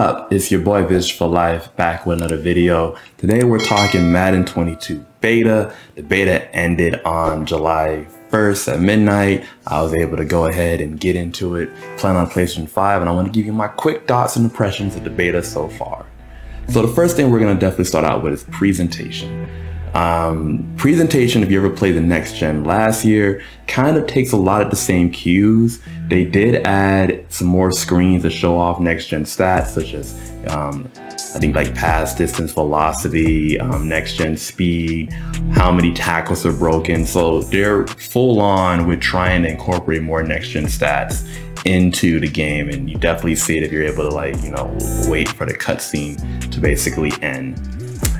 up? It's your boy viciousfolife back with another video. Today we're talking Madden 22 beta. The beta ended on July 1st at midnight. I was able to go ahead and get into it, playing on PlayStation 5, and I want to give you my quick thoughts and impressions of the beta so far. So the first thing we're going to definitely start out with is presentation. Presentation, if you ever played the next gen last year, kind of takes a lot of the same cues. They did add some more screens to show off next gen stats, such as I think like pass distance, velocity, next gen speed, how many tackles are broken. So they're full on with trying to incorporate more next gen stats into the game, and you definitely see it if you're able to, like, you know, wait for the cutscene to basically end.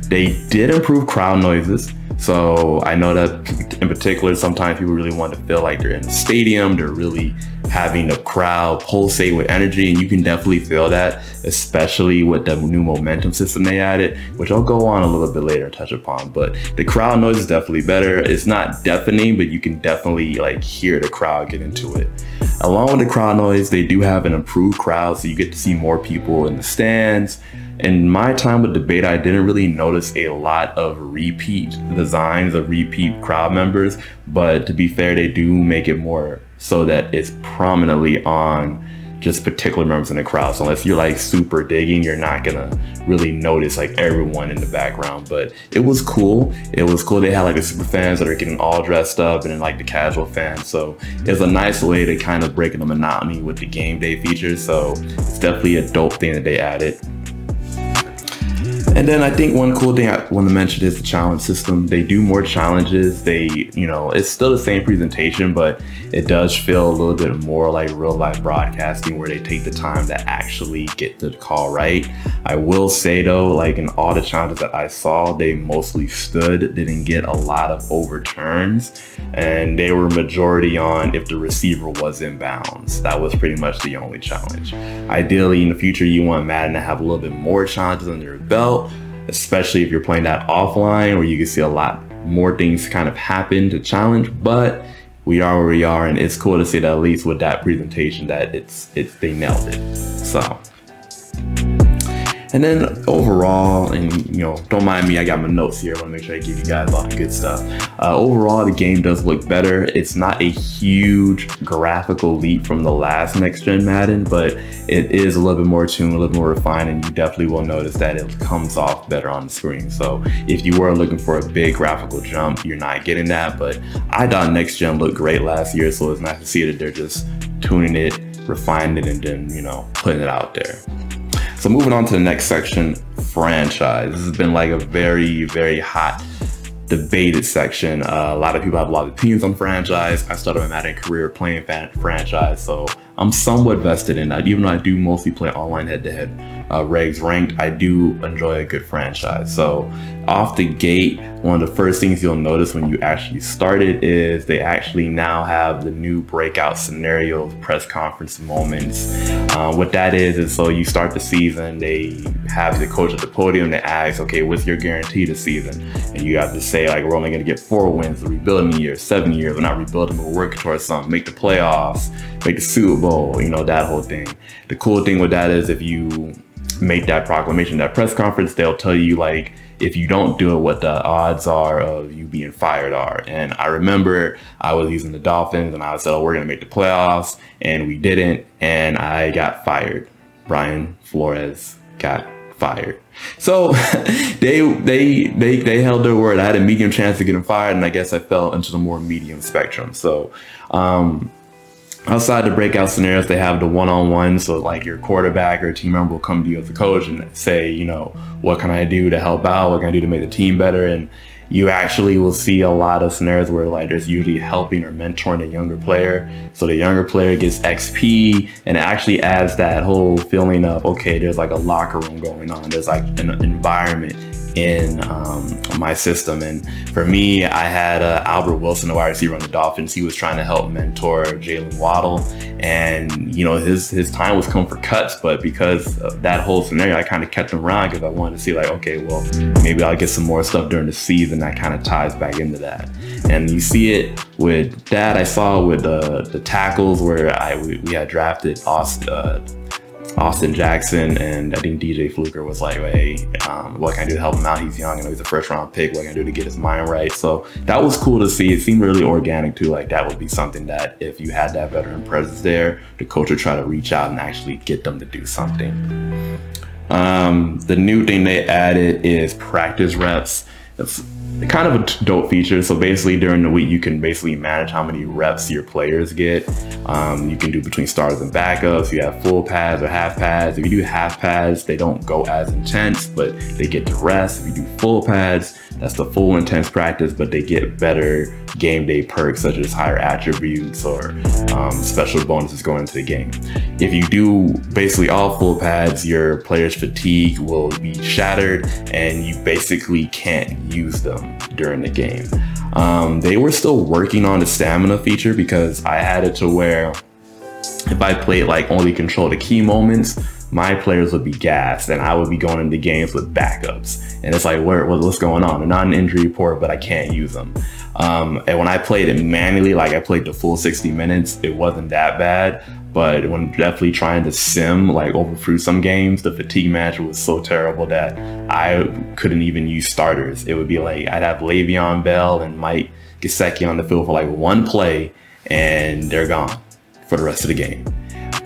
They did improve crowd noises. So I know that in particular, sometimes people really want to feel like they're in a stadium, they're really having the crowd pulsate with energy, and you can definitely feel that, especially with the new momentum system they added, which I'll go on a little bit later and touch upon. But the crowd noise is definitely better. It's not deafening, but you can definitely like hear the crowd get into it. Along with the crowd noise, they do have an improved crowd, so you get to see more people in the stands. In my time with the beta, I didn't really notice a lot of repeat designs of repeat crowd members, but to be fair, they do make it more so that it's prominently on just particular members in the crowd. So unless you're like super digging, you're not gonna really notice like everyone in the background. But it was cool. It was cool. They had like the super fans that are getting all dressed up, and then like the casual fans. So it's a nice way to kind of break the monotony with the game day features. So it's definitely a dope thing that they added. And then I think one cool thing I want to mention is the challenge system. They do more challenges. They, you know, it's still the same presentation, but it does feel a little bit more like real life broadcasting, where they take the time to actually get the call right. I will say though, like in all the challenges that I saw, they mostly stood, didn't get a lot of overturns, and they were majority on if the receiver was in bounds. That was pretty much the only challenge. Ideally in the future, you want Madden to have a little bit more challenges under their belt, especially if you're playing that offline, where you can see a lot more things kind of happen to challenge. But we are where we are, and it's cool to see that at least with that presentation that they nailed it. So, and then overall, and you know, don't mind me, I got my notes here. I want to make sure I give you guys all the good stuff. Overall, the game does look better. It's not a huge graphical leap from the last next gen Madden, but it is a little bit more tuned, a little more refined, and you definitely will notice that it comes off better on the screen. So if you were looking for a big graphical jump, you're not getting that. But I thought next gen looked great last year, so it's nice to see that they're just tuning it, refining it, and then, you know, putting it out there. So moving on to the next section, franchise. This has been like a very, very hot debated section. A lot of people have a lot of opinions on franchise. I started my Madden career playing franchise, so I'm somewhat vested in that. Even though I do mostly play online head-to-head regs ranked, I do enjoy a good franchise. So off the gate, one of the first things you'll notice when you actually start it is they actually now have the new breakout scenarios, press conference moments. What that is so you start the season, they have the coach at the podium to ask, okay, what's your guarantee this season? And you have to say, like, we're only gonna get 4 wins, we're rebuilding a year, 7 years, we're not rebuilding, we're working towards something, make the playoffs, make the Super Bowl, you know, that whole thing. The cool thing with that is if you make that proclamation, that press conference, they'll tell you, like, if you don't do it, what the odds are of you being fired are. And I remember I was using the Dolphins, and I said, oh, we're gonna make the playoffs, and we didn't, and I got fired. Brian Flores got fired. So they held their word. I had a medium chance of getting fired, and I guess I fell into the more medium spectrum. So outside the breakout scenarios, they have the one-on-one. So like your quarterback or a team member will come to you as a coach and say, you know, what can I do to help out? What can I do to make the team better? And you actually will see a lot of scenarios where like there's usually helping or mentoring a younger player. So the younger player gets XP, and it actually adds that whole feeling of, okay, there's like a locker room going on. There's like an environment in my system. And for me, I had Albert Wilson, the wide receiver on the Dolphins. He was trying to help mentor Jalen Waddle, and you know, his time was coming for cuts, but because of that whole scenario, I kind of kept him around because I wanted to see, like, okay, well, maybe I'll get some more stuff during the season that kind of ties back into that. And you see it with that. I saw with the tackles where we had drafted Austin Jackson, and I think DJ Fluker was like, hey, what can I do to help him out? He's young, I know he's a first round pick. What can I do to get his mind right? So that was cool to see. It seemed really organic too. Like that would be something that if you had that veteran presence there, the coach would try to reach out and actually get them to do something. The new thing they added is practice reps. It's kind of a dope feature. So basically during the week, you can basically manage how many reps your players get. You can do between starters and backups. You have full pads or half pads. If you do half pads, they don't go as intense, but they get to rest. If you do full pads, that's the full intense practice, but they get better game day perks such as higher attributes or special bonuses going into the game. If you do basically all full pads, your players' fatigue will be shattered and you basically can't use them during the game. They were still working on the stamina feature because I had it to where if I played like only control the key moments, my players would be gassed and I would be going into games with backups. And it's like, what's going on? They're not an injury report, but I can't use them. And when I played it manually, like I played the full 60 minutes, it wasn't that bad. But when definitely trying to sim, like over through some games, the fatigue management was so terrible that I couldn't even use starters. It would be like, I'd have Le'Veon Bell and Mike Gesicki on the field for like one play and they're gone for the rest of the game.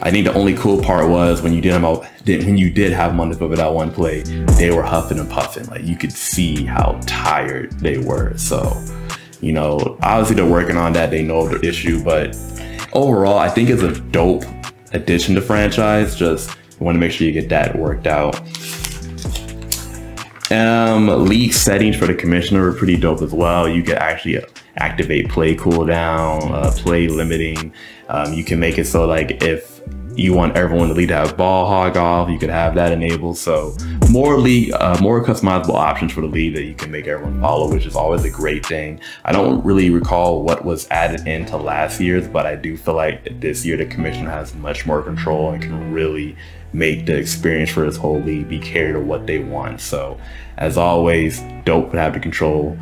I think the only cool part was when you did have them on the field for that one play, they were huffing and puffing. Like you could see how tired they were. So, you know, obviously they're working on that. They know the issue, but overall, I think it's a dope addition to franchise. Just want to make sure you get that worked out. League settings for the commissioner are pretty dope as well. You can actually activate play cooldown, play limiting. You can make it so like if you want everyone in the league to have ball hog off, you could have that enabled. So more customizable options for the league that you can make everyone follow, which is always a great thing. I don't really recall what was added into last year's, but I do feel like this year the commissioner has much more control and can really make the experience for this whole league be catered to what they want. So as always, dope to have the control.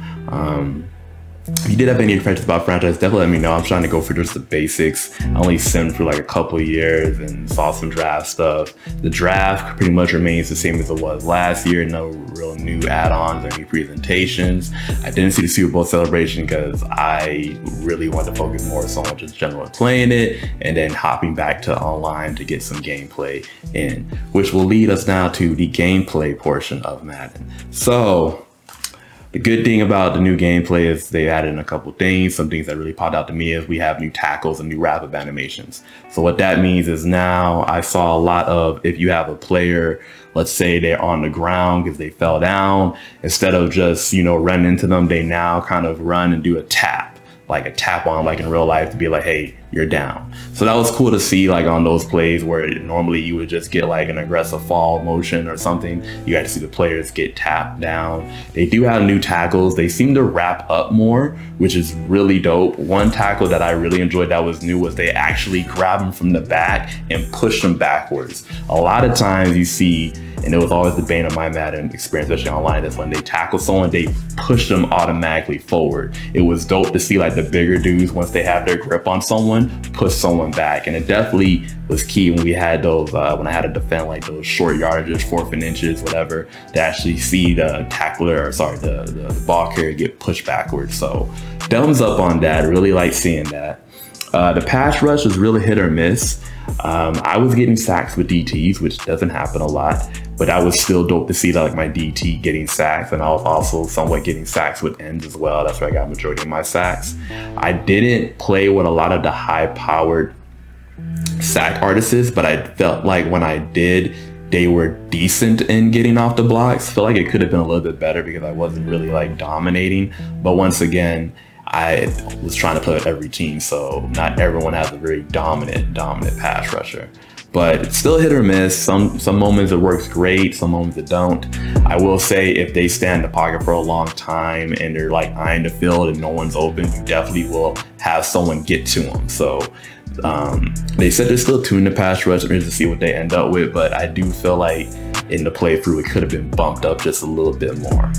If you did have any questions about franchise, definitely let me know. I'm trying to go for just the basics. I only simmed for like a couple of years and saw some draft stuff. The draft pretty much remains the same as it was last year. No real new add-ons or new presentations. I didn't see the Super Bowl celebration because I really wanted to focus more so on just generally playing it and then hopping back to online to get some gameplay in, which will lead us now to the gameplay portion of Madden. So the good thing about the new gameplay is they added in a couple things. Some things that really popped out to me is we have new tackles and new wrap-up animations. So what that means is now I saw a lot of, if you have a player, let's say they're on the ground because they fell down, instead of just, you know, running into them, they now kind of run and do a tap, like a tap on like in real life to be like, hey, you're down. So that was cool to see, like on those plays where normally you would just get like an aggressive fall motion or something. You got to see the players get tapped down. They do have new tackles. They seem to wrap up more, which is really dope. One tackle that I really enjoyed that was new was they actually grab them from the back and push them backwards. A lot of times you see, and it was always the bane of my Madden experience, especially online, is when they tackle someone, they push them automatically forward. It was dope to see like the bigger dudes, once they have their grip on someone, push someone back. And it definitely was key when we had those, when I had to defend like those short yardages, 4th and inches, whatever, to actually see the tackler, or sorry, the ball carrier get pushed backwards. So thumbs up on that, really like seeing that. The pass rush was really hit or miss. I was getting sacks with DTs, which doesn't happen a lot, but that was still dope to see that, like my DT getting sacks, and I was also somewhat getting sacks with ends as well. That's where I got majority of my sacks. I didn't play with a lot of the high-powered sack artists, but I felt like when I did, they were decent in getting off the blocks. I feel like it could have been a little bit better because I wasn't really like dominating, but once again, I was trying to play with every team, so not everyone has a very dominant pass rusher. But it's still hit or miss. Some moments it works great, some moments it don't. I will say if they stand in the pocket for a long time and they're like eyeing the field and no one's open, you definitely will have someone get to them. So they said they're still tuning the pass rush to see what they end up with, but I do feel like in the playthrough it could have been bumped up just a little bit more.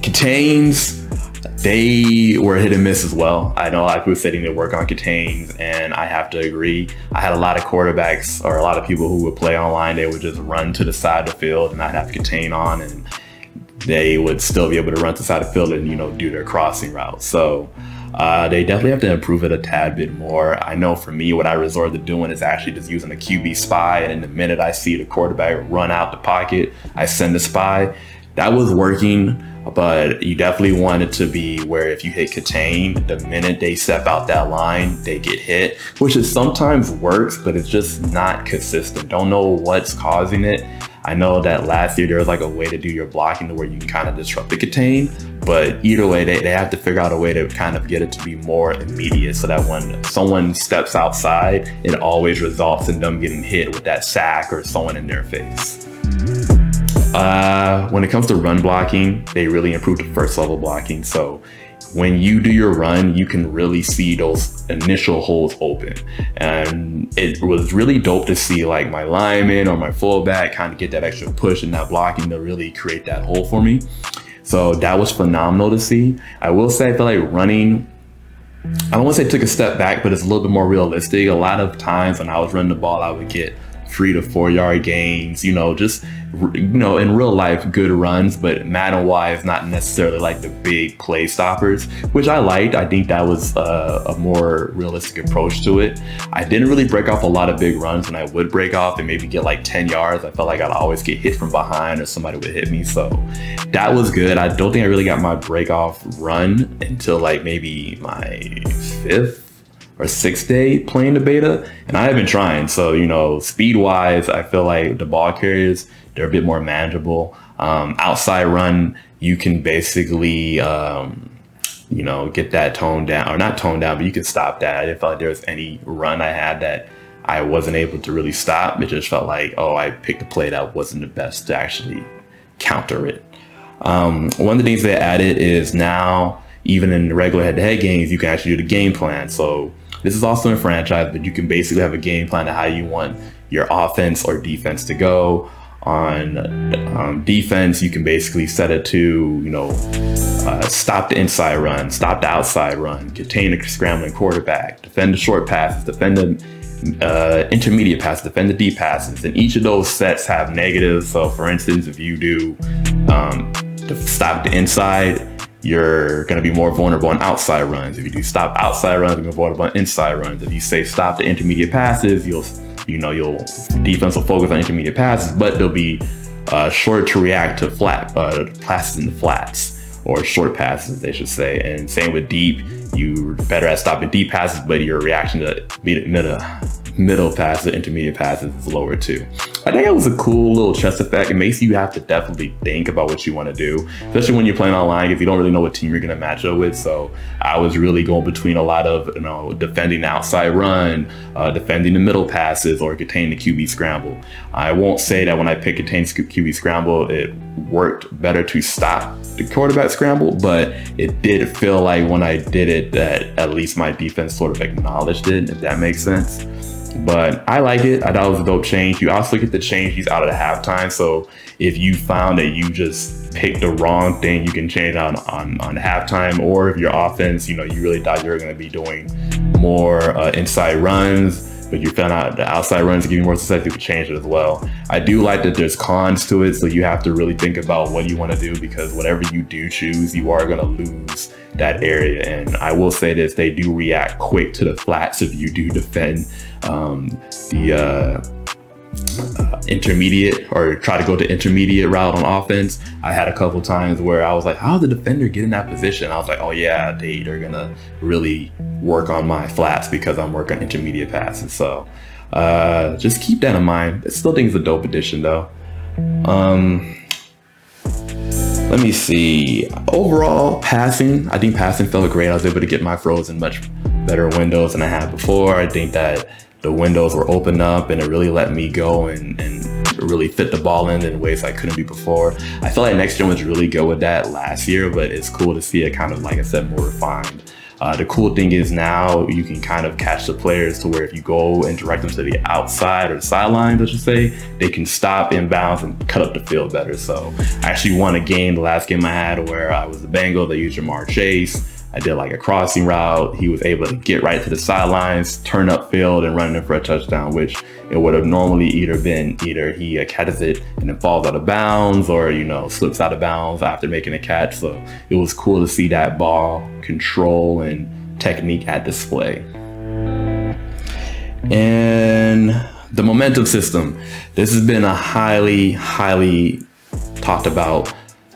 Contains, they were hit and miss as well. I know a lot of people saying they work on contains, and I have to agree. I had a lot of quarterbacks or a lot of people who would play online. They would just run to the side of the field and I'd have contain on, and they would still be able to run to the side of the field and, you know, do their crossing route. So they definitely have to improve it a tad bit more. I know for me, what I resort to doing is actually just using a QB spy, and the minute I see the quarterback run out the pocket, I send a spy. That was working, but you definitely want it to be where if you hit contain, the minute they step out that line, they get hit, which is sometimes works, but it's just not consistent. Don't know what's causing it. I know that last year there was like a way to do your blocking to where you can kind of disrupt the contain, but either way, they have to figure out a way to kind of get it to be more immediate so that when someone steps outside, it always results in them getting hit with that sack or someone in their face. When it comes to run blocking, they really improved the first level blocking. So when you do your run, you can really see those initial holes open. And it was really dope to see like my lineman or my fullback kind of get that extra push and that blocking to really create that hole for me. So that was phenomenal to see. I will say I feel like running, I don't want to say took a step back, but it's a little bit more realistic. A lot of times when I was running the ball, I would get 3 to 4 yard gains, you know, just, you know, in real life, good runs, but Madden wise, not necessarily like the big play stoppers, which I liked. I think that was a more realistic approach to it. I didn't really break off a lot of big runs. When I would break off and maybe get like 10 yards, I felt like I'd always get hit from behind or somebody would hit me. So that was good. I don't think I really got my break off run until like maybe my 5th or 6th day playing the beta, and I have been trying. So, you know, speed wise, I feel like the ball carriers, they're a bit more manageable. Outside run, you can basically, you know, get that toned down, or not toned down, but you can stop that. I didn't feel like there was any run I had that I wasn't able to really stop. It just felt like, oh, I picked a play that wasn't the best to actually counter it. One of the things they added is now, even in the regular head-to-head games, you can actually do the game plan. So this is also in franchise, but you can basically have a game plan of how you want your offense or defense to go. On defense, you can basically set it to, you know, stop the inside run, stop the outside run, contain the scrambling quarterback, defend the short passes, defend the intermediate passes, defend the deep passes. And each of those sets have negatives. So for instance, if you do stop the inside, you're going to be more vulnerable on outside runs. If you do stop outside runs, you're more vulnerable on inside runs. If you say stop the intermediate passes, your defense will focus on intermediate passes, but they'll be short to react to passes in the flats, or short passes, they should say. And same with deep, you're better at stopping deep passes, but your reaction to middle passes, intermediate passes is lower too. I think it was a cool little chess effect. It makes you have to definitely think about what you want to do, especially when you're playing online, if you don't really know what team you're going to match up with. So I was really going between a lot of, you know, defending the outside run, defending the middle passes, or containing the QB scramble. I won't say that when I picked contain QB scramble, it worked better to stop the quarterback scramble, but it did feel like when I did it that at least my defense sort of acknowledged it, if that makes sense. But I like it. I thought it was a dope change. You also get to change these out of the halftime. So if you found that you just picked the wrong thing, you can change on halftime. Or if your offense, you know, you really thought you were going to be doing more inside runs, but you found out the outside runs give you more success, you can change it as well. I do like that there's cons to it. So you have to really think about what you want to do, because whatever you do choose, you are going to lose that area. And I will say this, they do react quick to the flats if you do defend the intermediate, or try to go the intermediate route on offense. I had a couple times where I was like, how did the defender get in that position? I was like, oh yeah, they're gonna really work on my flats because I'm working intermediate passes. So just keep that in mind. I still think it's a dope addition though. Let me see. Overall, passing, I think passing felt great. I was able to get my throws in much better windows than I had before. I think that the windows were opened up and it really let me go and really fit the ball in ways I couldn't do before. I feel like next gen was really good with that last year, but it's cool to see it kind of, like I said, more refined. The cool thing is now you can kind of catch the players to where if you go and direct them to the outside or the sidelines, I should say, they can stop inbounds and cut up the field better. So I actually won a game, the last game I had, where I was the Bengal. They used Jamar Chase. I did like a crossing route. He was able to get right to the sidelines, turn up field and run in for a touchdown, which it would have normally either he catches it and then falls out of bounds, or, you know, slips out of bounds after making a catch. So it was cool to see that ball control and technique at display. And the momentum system. This has been a highly talked about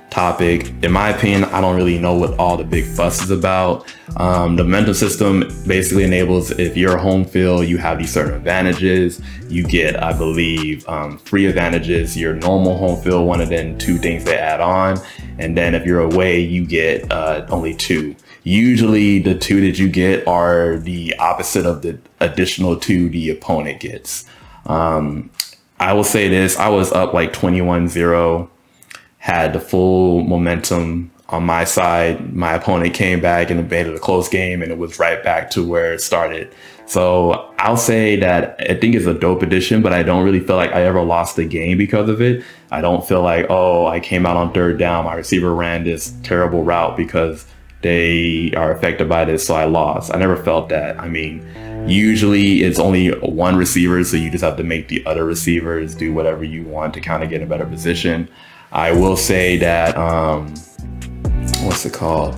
topic. In my opinion, I don't really know what all the big fuss is about. The momentum system basically enables, if you're home field, you have these certain advantages. You get, I believe, 3 advantages. Your normal home field, 1 and then 2 things they add on. And then if you're away, you get only 2. Usually the 2 that you get are the opposite of the additional 2 the opponent gets. I will say this, I was up like 21-0. Had the full momentum on my side. My opponent came back and made it a close game, and it was right back to where it started. So I'll say that I think it's a dope addition, but I don't really feel like I ever lost a game because of it. I don't feel like, oh, I came out on 3rd down, my receiver ran this terrible route because they are affected by this, so I lost. I never felt that. I mean, usually it's only 1 receiver, so you just have to make the other receivers do whatever you want to kind of get in a better position. I will say that, what's it called?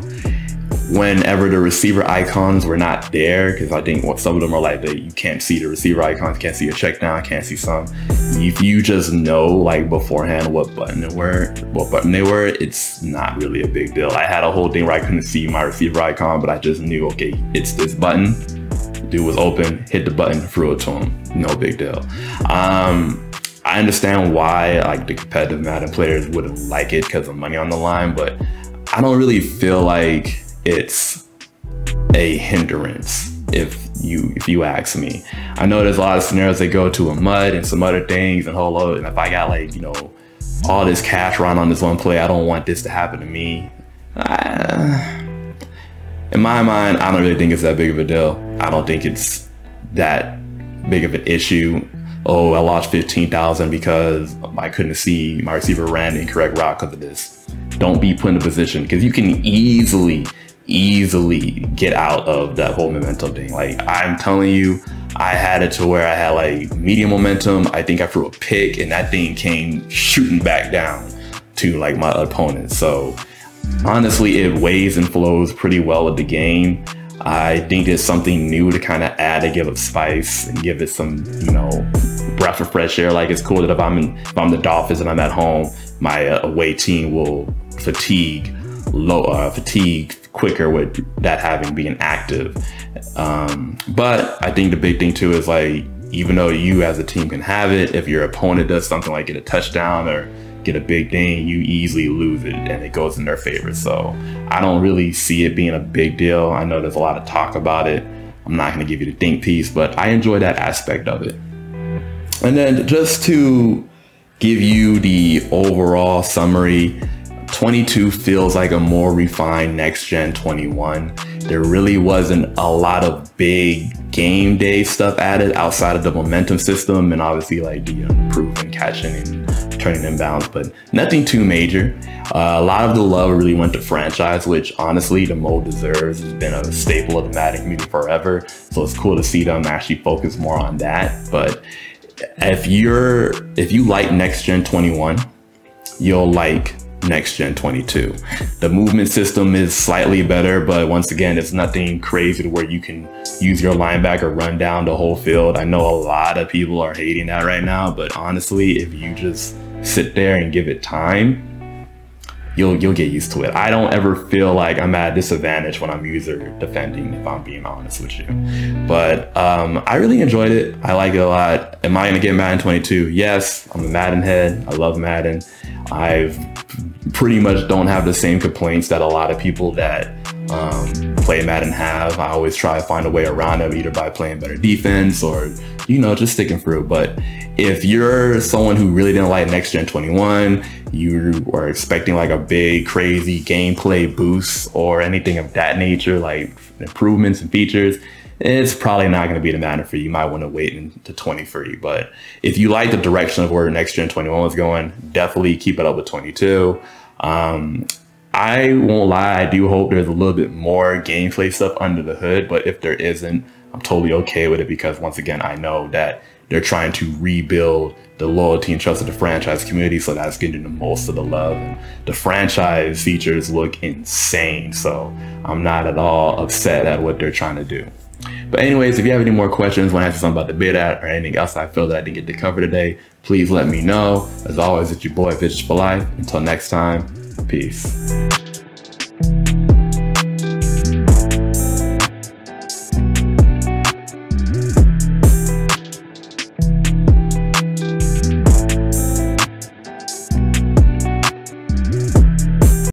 Whenever the receiver icons were not there, because I think some of them are like you can't see the receiver icons, can't see a check down, can't see some. If you just know like beforehand what button they were, it's not really a big deal. I had a whole thing where I couldn't see my receiver icon, but I just knew, okay, it's this button. Dude was open, hit the button, threw it to him. No big deal. I understand why like the competitive Madden players wouldn't like it because of money on the line, but I don't really feel like it's a hindrance if you ask me. I know there's a lot of scenarios that go to a mud and some other things and and if I got like, you know, all this cash run on this one play, I don't want this to happen to me. In my mind, I don't really think it's that big of a deal. I don't think it's that big of an issue. Oh, I lost 15,000 because I couldn't see my receiver ran the incorrect route because of this. Don't be put in a position, because you can easily get out of that whole momentum thing. Like, I'm telling you, I had it to where I had like medium momentum. I think I threw a pick and that thing came shooting back down to like my opponent. So honestly, it weighs and flows pretty well with the game. I think it's something new to kind of add to give it spice and give it some, you know, breath of fresh air. Like, it's cool that if I'm the Dolphins and I'm at home, my away team will fatigue quicker with that having being active. But I think the big thing too is like, even though you as a team can have it, if your opponent does something like get a touchdown or get a big thing, you easily lose it and it goes in their favor. So I don't really see it being a big deal. I know there's a lot of talk about it. I'm not going to give you the think piece, but I enjoy that aspect of it. And then just to give you the overall summary, 22 feels like a more refined next gen 21. There really wasn't a lot of big game day stuff added outside of the momentum system and obviously like the improving catching and turning inbounds, but nothing too major. A lot of the love really went to franchise, which honestly the mode deserves. It's been a staple of the Madden community forever, so it's cool to see them actually focus more on that. But if you like next gen 21, you'll like next gen 22. The movement system is slightly better, but once again, it's nothing crazy to where you can use your linebacker, run down the whole field. I know a lot of people are hating that right now, but honestly, if you just sit there and give it time, you'll get used to it. I don't ever feel like I'm at a disadvantage when I'm user defending, if I'm being honest with you. But I really enjoyed it. I like it a lot. Am I gonna get Madden 22? Yes, I'm a Madden head. I love Madden. I've pretty much don't have the same complaints that a lot of people that play Madden have. I always try to find a way around them, either by playing better defense or, you know, just sticking through. But if you're someone who really didn't like Next Gen 21, you are expecting like a big, crazy gameplay boost or anything of that nature, like improvements and features, it's probably not going to be the Madden for you. You might want to wait into 23. But if you like the direction of where Next Gen 21 was going, definitely keep it up with 22. I won't lie, I do hope there's a little bit more gameplay stuff under the hood, but if there isn't, I'm totally okay with it, because once again, I know that they're trying to rebuild the loyalty and trust of the franchise community, so that's getting the most of the love. And the franchise features look insane, so I'm not at all upset at what they're trying to do. But anyways, if you have any more questions, want to ask something about the beta or anything else I feel that I didn't get to cover today, please let me know. As always, it's your boy, Vicious for Life. Until next time, peace.